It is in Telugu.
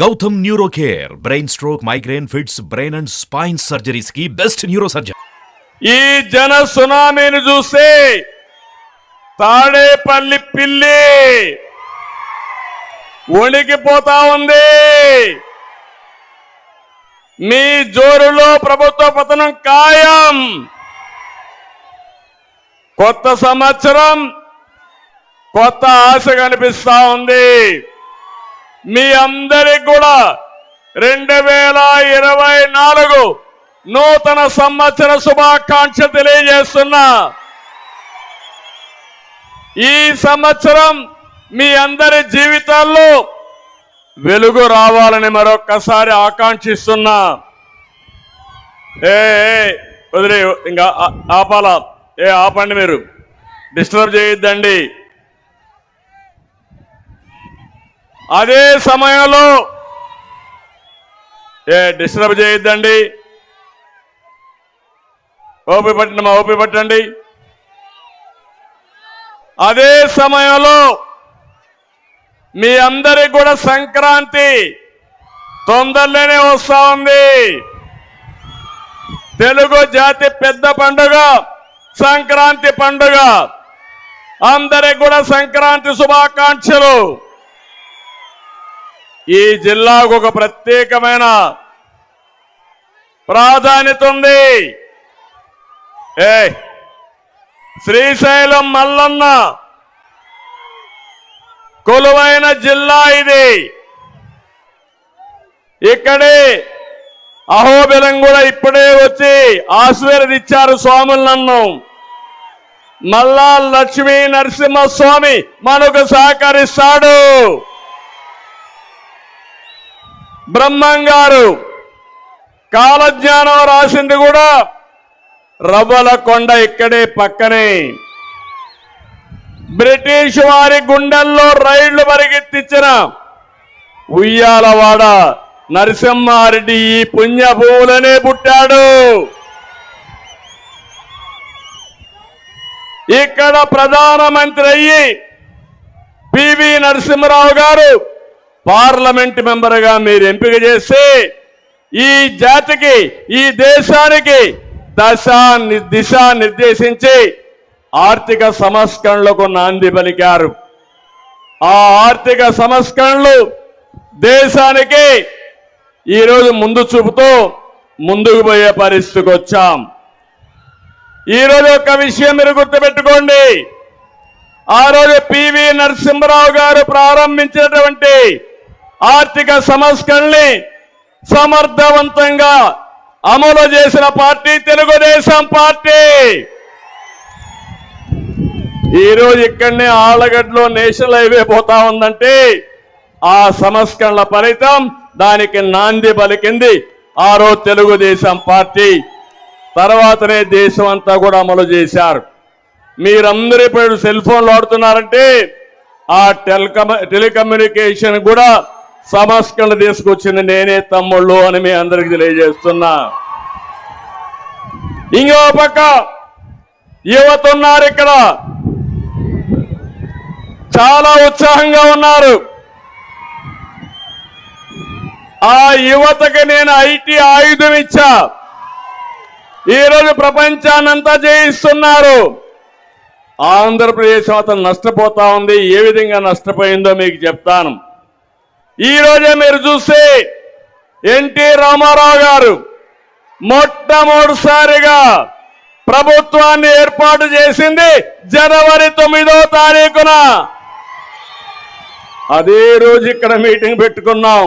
Gautam neuro care brain stroke migraine fits brain and spine surgeries కి బెస్ట్ న్యూరో సర్జన్. ఈ జన సునామీని చూస్తే తాడేపల్లి పిల్లి వణికిపోతా ఉంది. మీ జోరులో ప్రభుత్వ పతనం ఖాయం. కొత్త సంవత్సరం కొత్త ఆశ కనిపిస్తా ఉంది. మీ అందరికి కూడా 2024 నూతన సంవత్సర శుభాకాంక్ష తెలియజేస్తున్నా. ఈ సంవత్సరం మీ అందరి జీవితాల్లో వెలుగు రావాలని మరొక్కసారి ఆకాంక్షిస్తున్నా. వదిలే ఇంకా ఆపాలా? ఆపండి, మీరు డిస్టర్బ్ చేయొద్దండి. అదే సమయంలో డిస్టర్బ్ చేయొద్దండి. ఓపి పట్టండి, ఓపి పట్టండి. అదే సమయంలో మీ అందరికి కూడా సంక్రాంతి తొందరలోనే వస్తా ఉంది. తెలుగు జాతి పెద్ద పండుగ సంక్రాంతి పండుగ. అందరికి కూడా సంక్రాంతి శుభాకాంక్షలు. ఈ జిల్లాకు ఒక ప్రత్యేకమైన ప్రాధాన్యత ఉంది. శ్రీశైలం మల్లన్న కొలువైన జిల్లా ఇది. ఇక్కడే అహోబిలం కూడా ఇప్పుడే వచ్చి ఆశీర్వదించారు స్వాములు. నన్ను మల్లా లక్ష్మీ నరసింహస్వామి మనకు సహకరిస్తాడు. బ్రహ్మంగారు కాలజ్ఞానం రాసింది కూడా రవ్వల కొండ ఇక్కడే పక్కనే. బ్రిటిష్ వారి గుండెల్లో రైళ్లు పరిగెత్తించిన ఉయ్యాలవాడ నరసింహారెడ్డి ఈ పుణ్యభూములనే పుట్టాడు. ఇక్కడ ప్రధానమంత్రి అయ్యి పివి నరసింహరావు గారు పార్లమెంట్ మెంబర్గా మీరు ఎంపిక చేసి ఈ జాతికి ఈ దేశానికి దిశా నిర్దేశించి ఆర్థిక సంస్కరణలకు నాంది పలికారు. ఆ ఆర్థిక సంస్కరణలు దేశానికి ఈరోజు ముందు చూపుతూ ముందుకు పోయే పరిస్థితికి వచ్చాం. ఈరోజు ఒక విషయం మీరు గుర్తుపెట్టుకోండి. ఆ రోజు పివి నరసింహరావు గారు ప్రారంభించినటువంటి ఆర్థిక సంస్కరణని సమర్థవంతంగా అమలు చేసిన పార్టీ తెలుగుదేశం పార్టీ. ఈరోజు ఇక్కడనే ఆళ్లగడ్డలో నేషనల్ హైవే పోతా ఉందంటే ఆ సంస్కరణల ఫలితం. దానికి నాంది పలికింది ఆ రోజు తెలుగుదేశం పార్టీ. తర్వాతనే దేశం అంతా కూడా అమలు చేశారు. మీరందరూ ఇప్పుడు సెల్ ఫోన్లు వాడుతున్నారంటే ఆ టెలికమ్యూనికేషన్ కూడా సంస్కరణ తీసుకొచ్చింది నేనే తమ్ముళ్ళు అని మీ అందరికి తెలియజేస్తున్నా. ఇంకో పక్క యువత ఉన్నారు, ఇక్కడ చాలా ఉత్సాహంగా ఉన్నారు. ఆ యువతకి నేను ఐటీ ఆయుధం ఇచ్చా. ఈరోజు ప్రపంచాన్నంతా జయిస్తున్నారు. ఆంధ్రప్రదేశ్ అతను నష్టపోతా ఉంది. ఏ విధంగా నష్టపోయిందో మీకు చెప్తాను. ఈ రోజే మీరు చూస్తే ఎన్టీ రామారావు గారు మొట్టమొదటిసారిగా ప్రభుత్వాన్ని ఏర్పాటు చేసింది జనవరి 9వ తారీఖున. అదే రోజు ఇక్కడ మీటింగ్ పెట్టుకున్నాం.